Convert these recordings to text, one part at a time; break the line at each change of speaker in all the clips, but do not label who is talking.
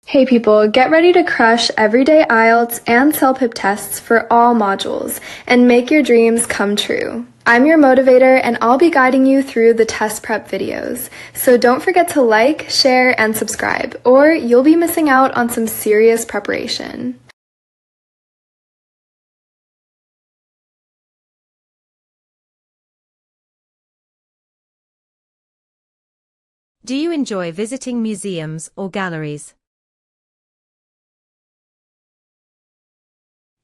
Hey people, get ready to crush everyday IELTS and CELPIP tests for all modules and make your dreams come true. I'm your motivator and I'll be guiding you through the test prep videos. So don't forget to like, share, and subscribe, or you'll be missing out on some serious preparation.
Do you enjoy visiting museums or galleries?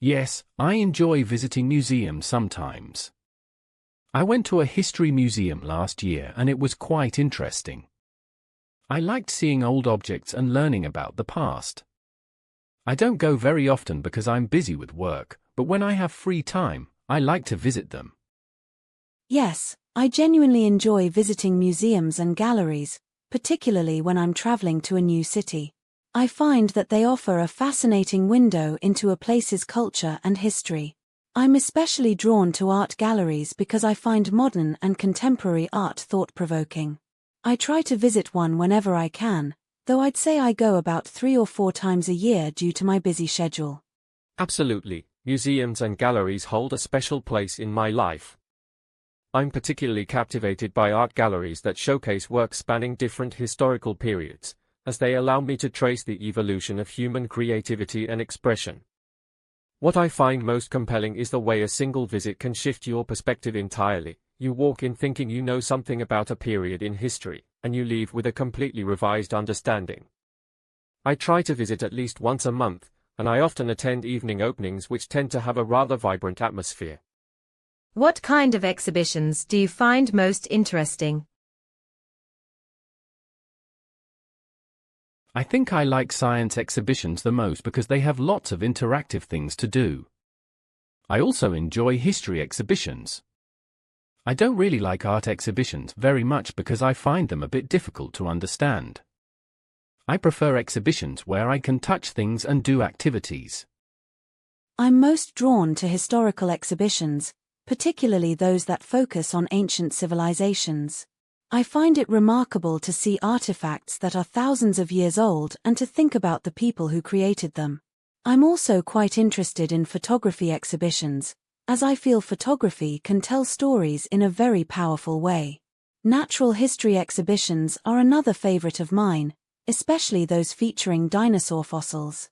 Yes, I enjoy visiting museums sometimes. I went to a history museum last year and it was quite interesting. I liked seeing old objects and learning about the past. I don't go very often because I'm busy with work, but when I have free time, I like to visit them.
Yes, I genuinely enjoy visiting museums and galleries, particularly when I'm traveling to a new city. I find that they offer a fascinating window into a place's culture and history. I'm especially drawn to art galleries because I find modern and contemporary art thought-provoking. I try to visit one whenever I can, though I'd say I go about 3 or 4 times a year due to my busy schedule.
Absolutely, museums and galleries hold a special place in my life. I'm particularly captivated by art galleries that showcase work spanning different historical periods, as they allow me to trace the evolution of human creativity and expression. What I find most compelling is the way a single visit can shift your perspective entirely. You walk in thinking you know something about a period in history, and you leave with a completely revised understanding. I try to visit at least once a month, and I often attend evening openings which tend to have a rather vibrant atmosphere.
What kind of exhibitions do you find most interesting?
I think I like science exhibitions the most because they have lots of interactive things to do. I also enjoy history exhibitions. I don't really like art exhibitions very much because I find them a bit difficult to understand. I prefer exhibitions where I can touch things and do activities.
I'm most drawn to historical exhibitions, particularly those that focus on ancient civilizations. I find it remarkable to see artifacts that are thousands of years old and to think about the people who created them. I'm also quite interested in photography exhibitions, as I feel photography can tell stories in a very powerful way. Natural history exhibitions are another favorite of mine, especially those featuring dinosaur fossils.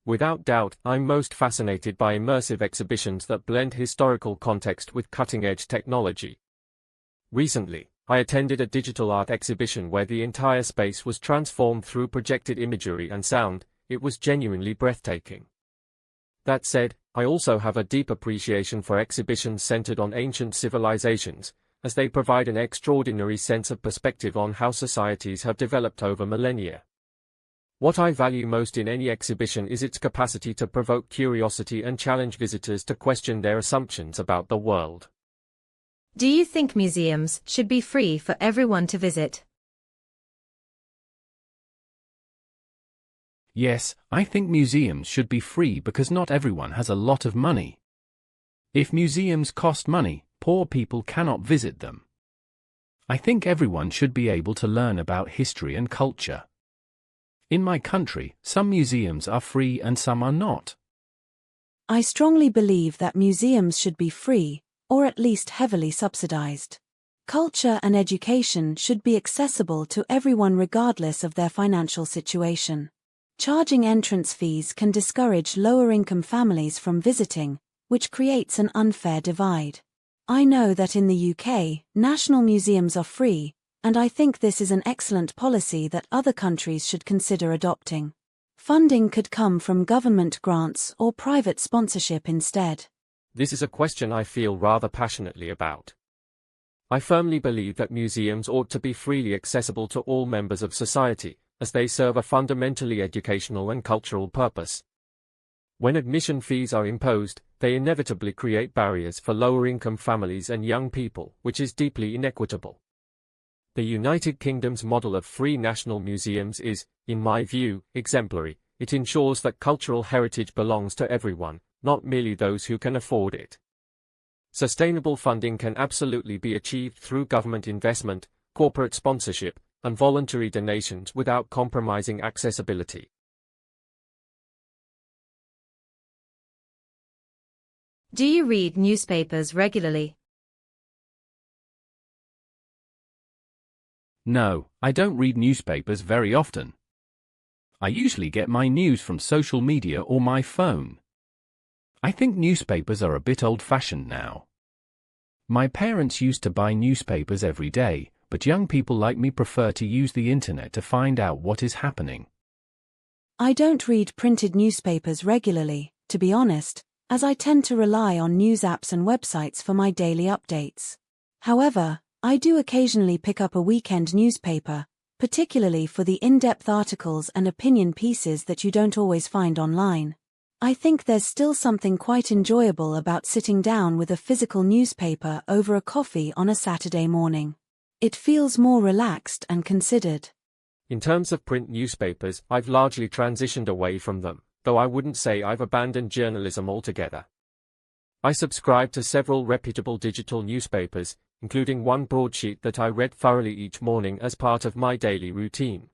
Without doubt, I'm most fascinated by immersive exhibitions that blend historical context with cutting-edge technology. Recently, I attended a digital art exhibition where the entire space was transformed through projected imagery and sound. It was genuinely breathtaking. That said, I also have a deep appreciation for exhibitions centered on ancient civilizations, as they provide an extraordinary sense of perspective on how societies have developed over millennia. What I value most in any exhibition is its capacity to provoke curiosity and challenge visitors to question their assumptions about the world.
Do you think museums should be free for everyone to visit?
Yes, I think museums should be free because not everyone has a lot of money. If museums cost money, poor people cannot visit them. I think everyone should be able to learn about history and culture. In my country, some museums are free and some are not.
I strongly believe that museums should be free, or at least heavily subsidized. Culture and education should be accessible to everyone regardless of their financial situation. Charging entrance fees can discourage lower-income families from visiting, which creates an unfair divide. I know that in the UK, national museums are free, and I think this is an excellent policy that other countries should consider adopting. Funding could come from government grants or private sponsorship instead.
This is a question I feel rather passionately about. I firmly believe that museums ought to be freely accessible to all members of society, as they serve a fundamentally educational and cultural purpose. When admission fees are imposed, they inevitably create barriers for lower-income families and young people, which is deeply inequitable. The United Kingdom's model of free national museums is, in my view, exemplary. It ensures that cultural heritage belongs to everyone, not merely those who can afford it. Sustainable funding can absolutely be achieved through government investment, corporate sponsorship, and voluntary donations without compromising accessibility.
Do you read newspapers regularly?
No, I don't read newspapers very often. I usually get my news from social media or my phone. I think newspapers are a bit old-fashioned now. My parents used to buy newspapers every day, but young people like me prefer to use the internet to find out what is happening.
I don't read printed newspapers regularly, to be honest, as I tend to rely on news apps and websites for my daily updates. However, I do occasionally pick up a weekend newspaper, particularly for the in-depth articles and opinion pieces that you don't always find online. I think there's still something quite enjoyable about sitting down with a physical newspaper over a coffee on a Saturday morning. It feels more relaxed and considered.
In terms of print newspapers, I've largely transitioned away from them, though I wouldn't say I've abandoned journalism altogether. I subscribe to several reputable digital newspapers, including one broadsheet that I read thoroughly each morning as part of my daily routine.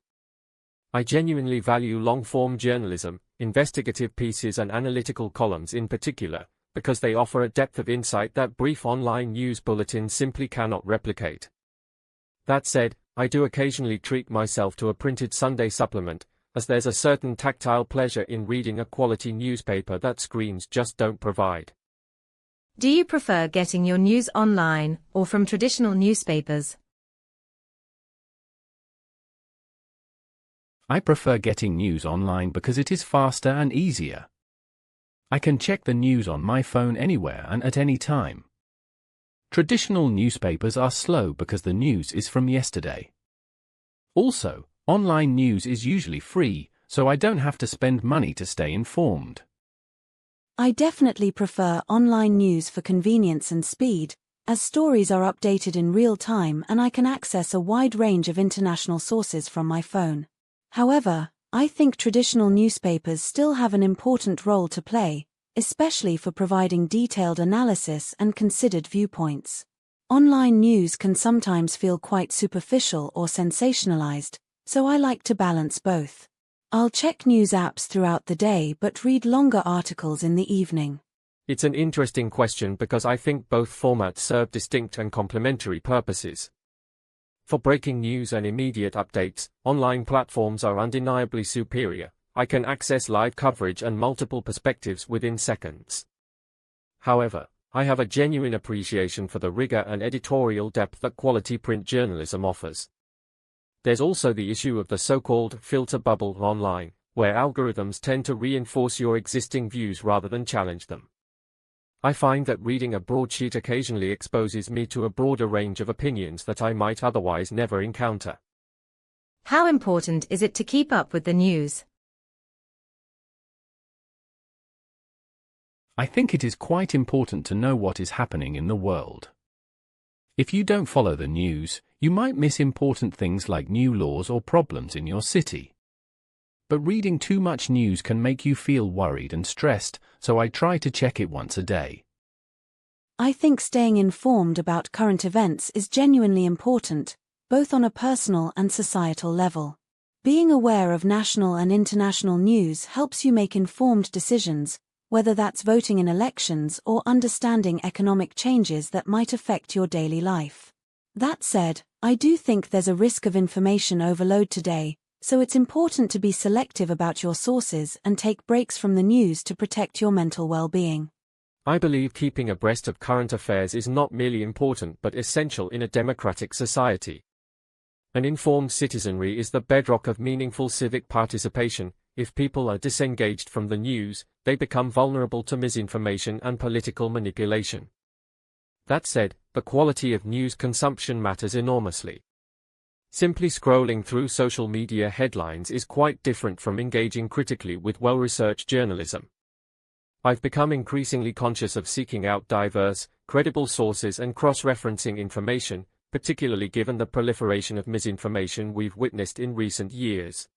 I genuinely value long-form journalism, investigative pieces and analytical columns in particular, because they offer a depth of insight that brief online news bulletins simply cannot replicate. That said, I do occasionally treat myself to a printed Sunday supplement, as there's a certain tactile pleasure in reading a quality newspaper that screens just don't provide.
Do you prefer getting your news online or from traditional newspapers?
I prefer getting news online because it is faster and easier. I can check the news on my phone anywhere and at any time. Traditional newspapers are slow because the news is from yesterday. Also, online news is usually free, so I don't have to spend money to stay informed.
I definitely prefer online news for convenience and speed, as stories are updated in real time and I can access a wide range of international sources from my phone. However, I think traditional newspapers still have an important role to play, especially for providing detailed analysis and considered viewpoints. Online news can sometimes feel quite superficial or sensationalized, so I like to balance both. I'll check news apps throughout the day but read longer articles in the evening.
It's an interesting question because I think both formats serve distinct and complementary purposes. For breaking news and immediate updates, online platforms are undeniably superior. I can access live coverage and multiple perspectives within seconds. However, I have a genuine appreciation for the rigor and editorial depth that quality print journalism offers. There's also the issue of the so-called filter bubble online, where algorithms tend to reinforce your existing views rather than challenge them. I find that reading a broadsheet occasionally exposes me to a broader range of opinions that I might otherwise never encounter.
How important is it to keep up with the news?
I think it is quite important to know what is happening in the world. If you don't follow the news, you might miss important things like new laws or problems in your city. But reading too much news can make you feel worried and stressed, so I try to check it once a day.
I think staying informed about current events is genuinely important, both on a personal and societal level. Being aware of national and international news helps you make informed decisions, whether that's voting in elections or understanding economic changes that might affect your daily life. That said, I do think there's a risk of information overload today, so it's important to be selective about your sources and take breaks from the news to protect your mental well-being.
I believe keeping abreast of current affairs is not merely important but essential in a democratic society. An informed citizenry is the bedrock of meaningful civic participation. If people are disengaged from the news, they become vulnerable to misinformation and political manipulation. That said, the quality of news consumption matters enormously. Simply scrolling through social media headlines is quite different from engaging critically with well-researched journalism. I've become increasingly conscious of seeking out diverse, credible sources and cross-referencing information, particularly given the proliferation of misinformation we've witnessed in recent years.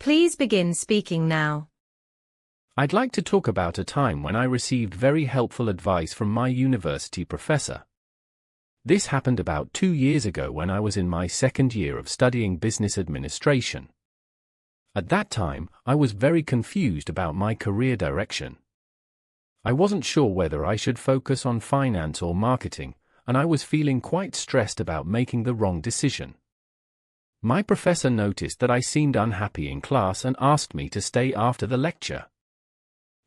Please begin speaking now.
I'd like to talk about a time when I received very helpful advice from my university professor. This happened about 2 years ago when I was in my second year of studying business administration. At that time, I was very confused about my career direction. I wasn't sure whether I should focus on finance or marketing, and I was feeling quite stressed about making the wrong decision. My professor noticed that I seemed unhappy in class and asked me to stay after the lecture.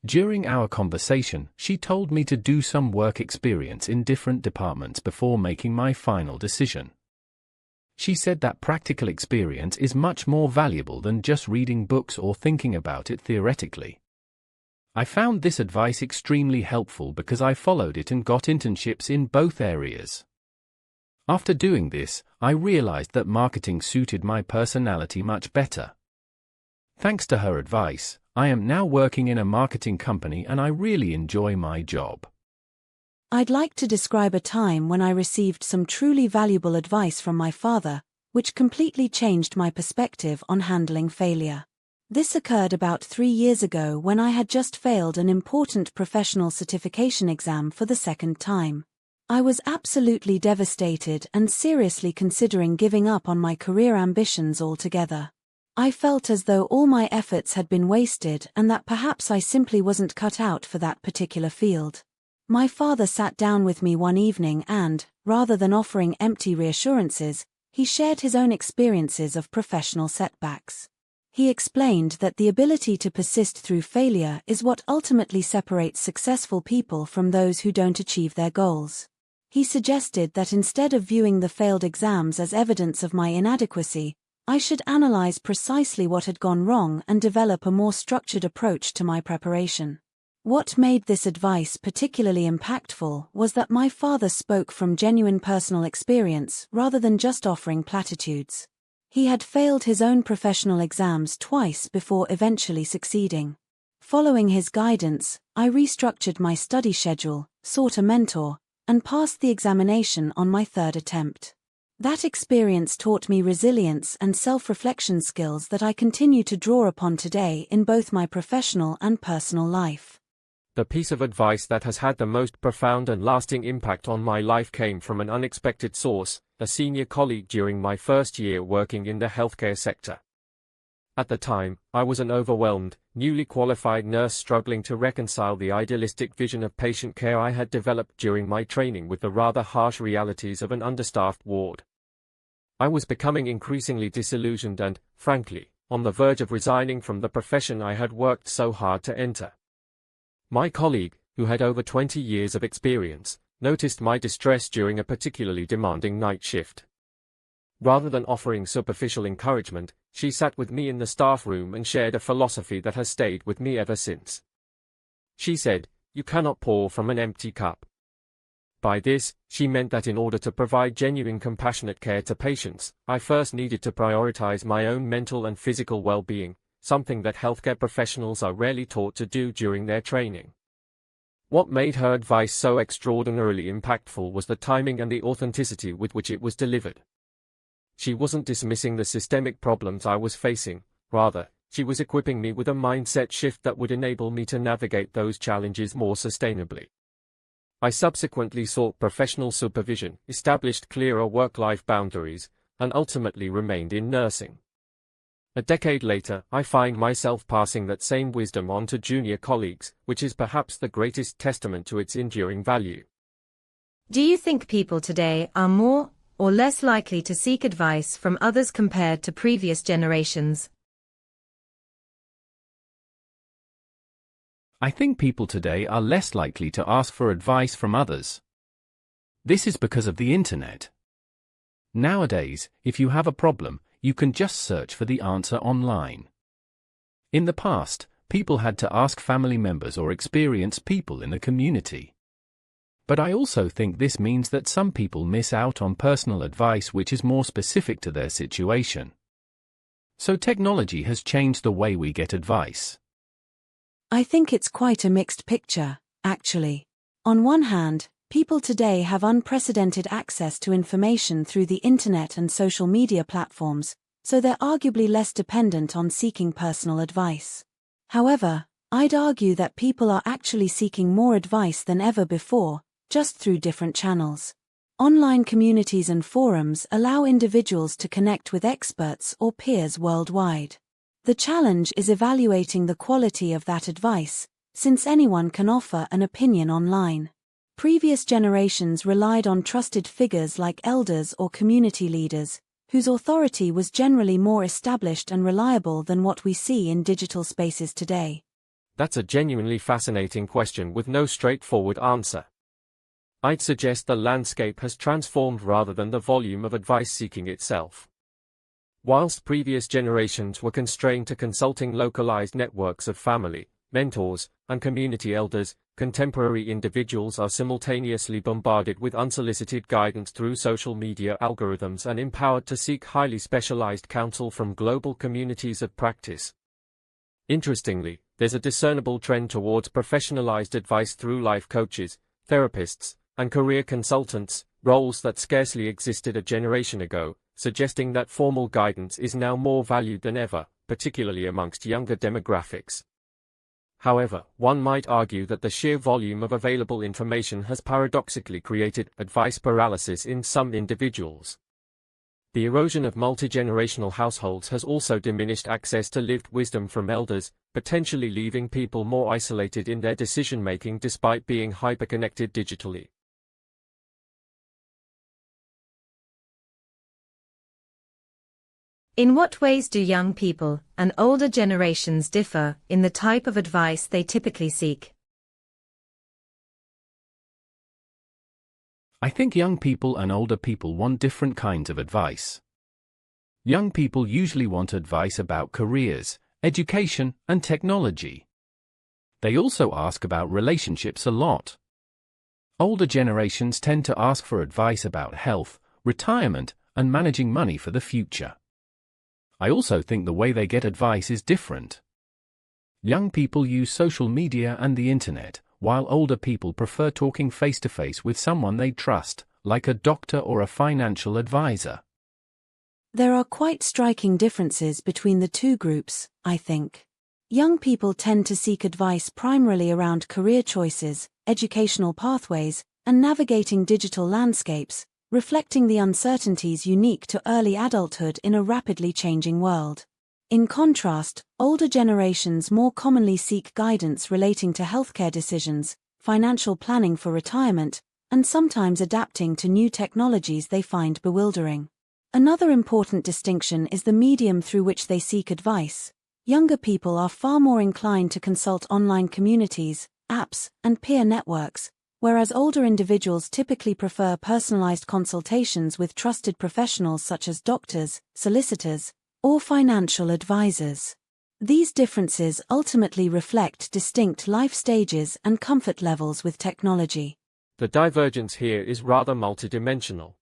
During our conversation, she told me to do some work experience in different departments before making my final decision. She said that practical experience is much more valuable than just reading books or thinking about it theoretically. I found this advice extremely helpful because I followed it and got internships in both areas. After doing this, I realized that marketing suited my personality much better. Thanks to her advice, I am now working in a marketing company and I really enjoy my job.
I'd like to describe a time when I received some truly valuable advice from my father, which completely changed my perspective on handling failure. This occurred about 3 years ago when I had just failed an important professional certification exam for the second time. I was absolutely devastated and seriously considering giving up on my career ambitions altogether. I felt as though all my efforts had been wasted and that perhaps I simply wasn't cut out for that particular field. My father sat down with me one evening and, rather than offering empty reassurances, he shared his own experiences of professional setbacks. He explained that the ability to persist through failure is what ultimately separates successful people from those who don't achieve their goals. He suggested that instead of viewing the failed exams as evidence of my inadequacy, I should analyze precisely what had gone wrong and develop a more structured approach to my preparation. What made this advice particularly impactful was that my father spoke from genuine personal experience rather than just offering platitudes. He had failed his own professional exams twice before eventually succeeding. Following his guidance, I restructured my study schedule, sought a mentor, and passed the examination on my third attempt. That experience taught me resilience and self-reflection skills that I continue to draw upon today in both my professional and personal life.
The piece of advice that has had the most profound and lasting impact on my life came from an unexpected source, a senior colleague during my first year working in the healthcare sector. At the time, I was an overwhelmed, newly qualified nurse struggling to reconcile the idealistic vision of patient care I had developed during my training with the rather harsh realities of an understaffed ward. I was becoming increasingly disillusioned and, frankly, on the verge of resigning from the profession I had worked so hard to enter. My colleague, who had over 20 years of experience, noticed my distress during a particularly demanding night shift. Rather than offering superficial encouragement, she sat with me in the staff room and shared a philosophy that has stayed with me ever since. She said, "You cannot pour from an empty cup." By this, she meant that in order to provide genuine compassionate care to patients, I first needed to prioritize my own mental and physical well-being, something that healthcare professionals are rarely taught to do during their training. What made her advice so extraordinarily impactful was the timing and the authenticity with which it was delivered. She wasn't dismissing the systemic problems I was facing, rather, she was equipping me with a mindset shift that would enable me to navigate those challenges more sustainably. I subsequently sought professional supervision, established clearer work-life boundaries, and ultimately remained in nursing. A decade later, I find myself passing that same wisdom on to junior colleagues, which is perhaps the greatest testament to its enduring value.
Do you think people today are more or less likely to seek advice from others compared to previous generations?
I think people today are less likely to ask for advice from others. This is because of the internet. Nowadays, if you have a problem, you can just search for the answer online. In the past, people had to ask family members or experienced people in the community. But I also think this means that some people miss out on personal advice which is more specific to their situation. So technology has changed the way we get advice.
I think it's quite a mixed picture, actually. On one hand, people today have unprecedented access to information through the internet and social media platforms, so they're arguably less dependent on seeking personal advice. However, I'd argue that people are actually seeking more advice than ever before, just through different channels. Online communities and forums allow individuals to connect with experts or peers worldwide. The challenge is evaluating the quality of that advice, since anyone can offer an opinion online. Previous generations relied on trusted figures like elders or community leaders, whose authority was generally more established and reliable than what we see in digital spaces today.
That's a genuinely fascinating question with no straightforward answer. I'd suggest the landscape has transformed rather than the volume of advice seeking itself. Whilst previous generations were constrained to consulting localized networks of family, mentors, and community elders, contemporary individuals are simultaneously bombarded with unsolicited guidance through social media algorithms and empowered to seek highly specialized counsel from global communities of practice. Interestingly, there's a discernible trend towards professionalized advice through life coaches, therapists, and career consultants, roles that scarcely existed a generation ago, suggesting that formal guidance is now more valued than ever, particularly amongst younger demographics. However, one might argue that the sheer volume of available information has paradoxically created advice paralysis in some individuals. The erosion of multi-generational households has also diminished access to lived wisdom from elders, potentially leaving people more isolated in their decision-making despite being hyper-connected digitally.
In what ways do young people and older generations differ in the type of advice they typically seek?
I think young people and older people want different kinds of advice. Young people usually want advice about careers, education, and technology. They also ask about relationships a lot. Older generations tend to ask for advice about health, retirement, and managing money for the future. I also think the way they get advice is different. Young people use social media and the internet, while older people prefer talking face-to-face with someone they trust, like a doctor or a financial advisor.
There are quite striking differences between the two groups, I think. Young people tend to seek advice primarily around career choices, educational pathways, and navigating digital landscapes, reflecting the uncertainties unique to early adulthood in a rapidly changing world. In contrast, older generations more commonly seek guidance relating to healthcare decisions, financial planning for retirement, and sometimes adapting to new technologies they find bewildering. Another important distinction is the medium through which they seek advice. Younger people are far more inclined to consult online communities, apps, and peer networks, whereas older individuals typically prefer personalized consultations with trusted professionals such as doctors, solicitors, or financial advisors. These differences ultimately reflect distinct life stages and comfort levels with technology.
The divergence here is rather multidimensional.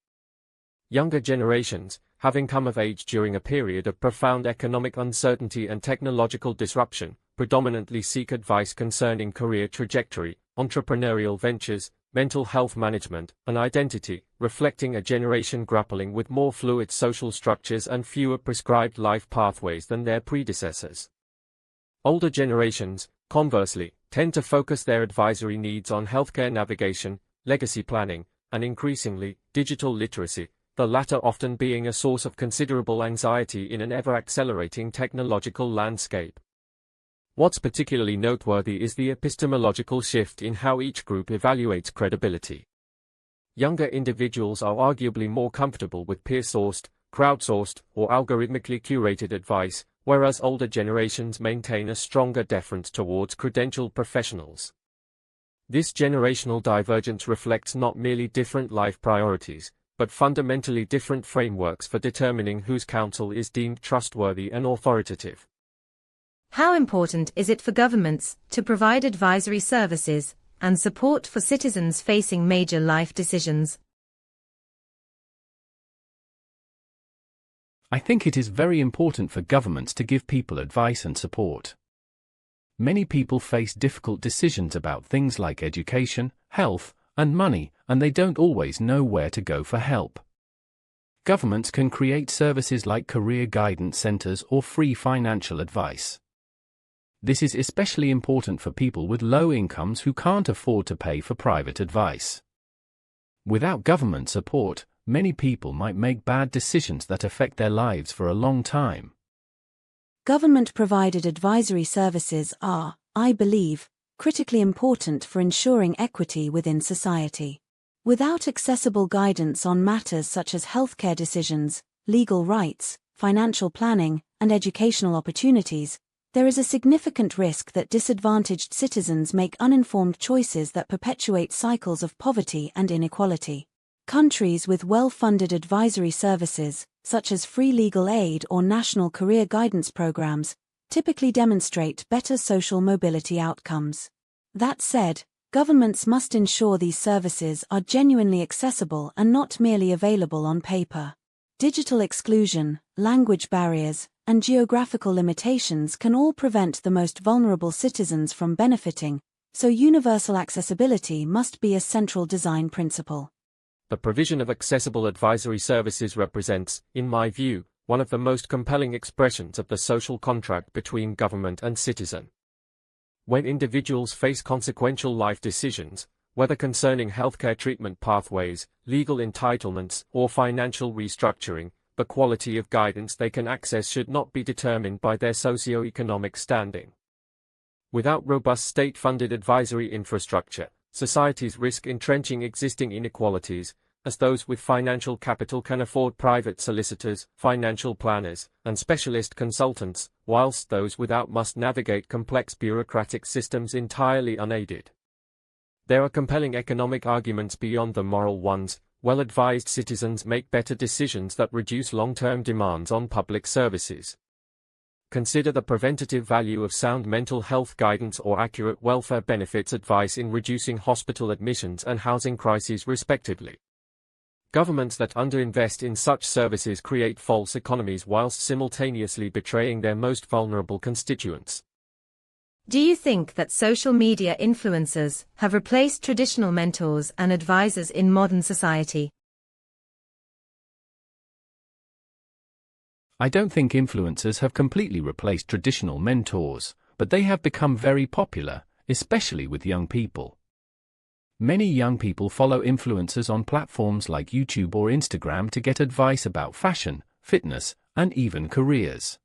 Younger generations, having come of age during a period of profound economic uncertainty and technological disruption, predominantly seek advice concerning career trajectory, entrepreneurial ventures, mental health management, and identity, reflecting a generation grappling with more fluid social structures and fewer prescribed life pathways than their predecessors. Older generations, conversely, tend to focus their advisory needs on healthcare navigation, legacy planning, and increasingly, digital literacy, the latter often being a source of considerable anxiety in an ever-accelerating technological landscape. What's particularly noteworthy is the epistemological shift in how each group evaluates credibility. Younger individuals are arguably more comfortable with peer-sourced, crowdsourced, or algorithmically curated advice, whereas older generations maintain a stronger deference towards credentialed professionals. This generational divergence reflects not merely different life priorities, but fundamentally different frameworks for determining whose counsel is deemed trustworthy and authoritative.
How important is it for governments to provide advisory services and support for citizens facing major life decisions?
I think it is very important for governments to give people advice and support. Many people face difficult decisions about things like education, health, and money, and they don't always know where to go for help. Governments can create services like career guidance centers or free financial advice. This is especially important for people with low incomes who can't afford to pay for private advice. Without government support, many people might make bad decisions that affect their lives for a long time.
Government-provided advisory services are, I believe, critically important for ensuring equity within society. Without accessible guidance on matters such as healthcare decisions, legal rights, financial planning, and educational opportunities, there is a significant risk that disadvantaged citizens make uninformed choices that perpetuate cycles of poverty and inequality. Countries with well-funded advisory services, such as free legal aid or national career guidance programs, typically demonstrate better social mobility outcomes. That said, governments must ensure these services are genuinely accessible and not merely available on paper. Digital exclusion, language barriers, and geographical limitations can all prevent the most vulnerable citizens from benefiting, so universal accessibility must be a central design principle.
The provision of accessible advisory services represents, in my view, one of the most compelling expressions of the social contract between government and citizen. When individuals face consequential life decisions, whether concerning healthcare treatment pathways, legal entitlements, or financial restructuring, the quality of guidance they can access should not be determined by their socio-economic standing. Without robust state-funded advisory infrastructure, societies risk entrenching existing inequalities, as those with financial capital can afford private solicitors, financial planners, and specialist consultants, whilst those without must navigate complex bureaucratic systems entirely unaided. There are compelling economic arguments beyond the moral ones. Well-advised citizens make better decisions that reduce long-term demands on public services. Consider the preventative value of sound mental health guidance or accurate welfare benefits advice in reducing hospital admissions and housing crises respectively. Governments that underinvest in such services create false economies whilst simultaneously betraying their most vulnerable constituents.
Do you think that social media influencers have replaced traditional mentors and advisors in modern society?
I don't think influencers have completely replaced traditional mentors, but they have become very popular, especially with young people. Many young people follow influencers on platforms like YouTube or Instagram to get advice about fashion, fitness, and even careers.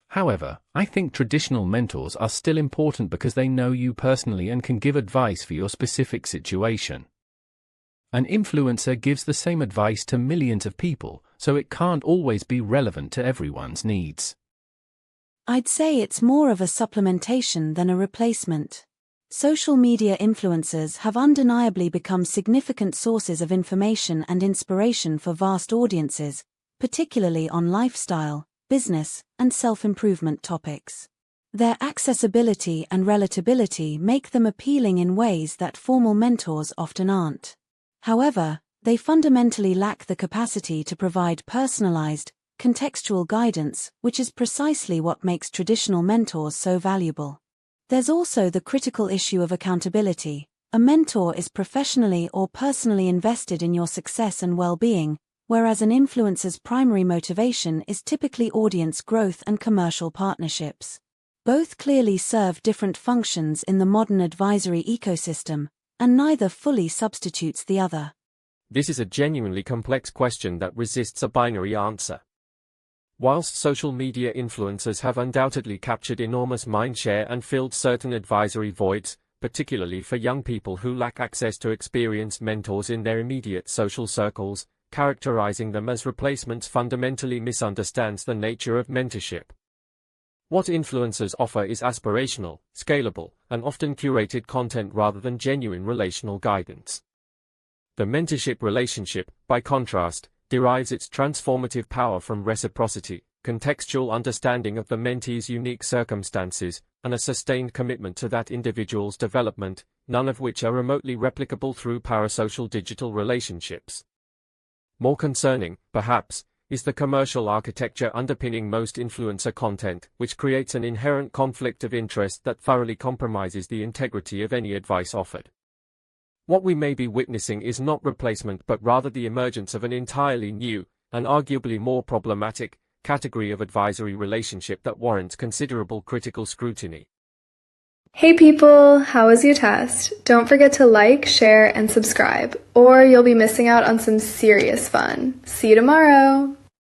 However, I think traditional mentors are still important because they know you personally and can give advice for your specific situation. An influencer gives the same advice to millions of people, so it can't always be relevant to everyone's needs.
I'd say it's more of a supplementation than a replacement. Social media influencers have undeniably become significant sources of information and inspiration for vast audiences, particularly on lifestyle, business, and self-improvement topics. Their accessibility and relatability make them appealing in ways that formal mentors often aren't. However, they fundamentally lack the capacity to provide personalized, contextual guidance, which is precisely what makes traditional mentors so valuable. There's also the critical issue of accountability. A mentor is professionally or personally invested in your success and well-being, whereas an influencer's primary motivation is typically audience growth and commercial partnerships. Both clearly serve different functions in the modern advisory ecosystem, and neither fully substitutes the other.
This is a genuinely complex question that resists a binary answer. Whilst social media influencers have undoubtedly captured enormous mindshare and filled certain advisory voids, particularly for young people who lack access to experienced mentors in their immediate social circles, characterizing them as replacements fundamentally misunderstands the nature of mentorship. What influencers offer is aspirational, scalable, and often curated content rather than genuine relational guidance. The mentorship relationship, by contrast, derives its transformative power from reciprocity, contextual understanding of the mentee's unique circumstances, and a sustained commitment to that individual's development, none of which are remotely replicable through parasocial digital relationships. More concerning, perhaps, is the commercial architecture underpinning most influencer content, which creates an inherent conflict of interest that thoroughly compromises the integrity of any advice offered. What we may be witnessing is not replacement but rather the emergence of an entirely new, an arguably more problematic category of advisory relationship that warrants considerable critical scrutiny.
Hey people, how was your test? Don't forget to like, share, and subscribe, or you'll be missing out on some serious fun. See you tomorrow!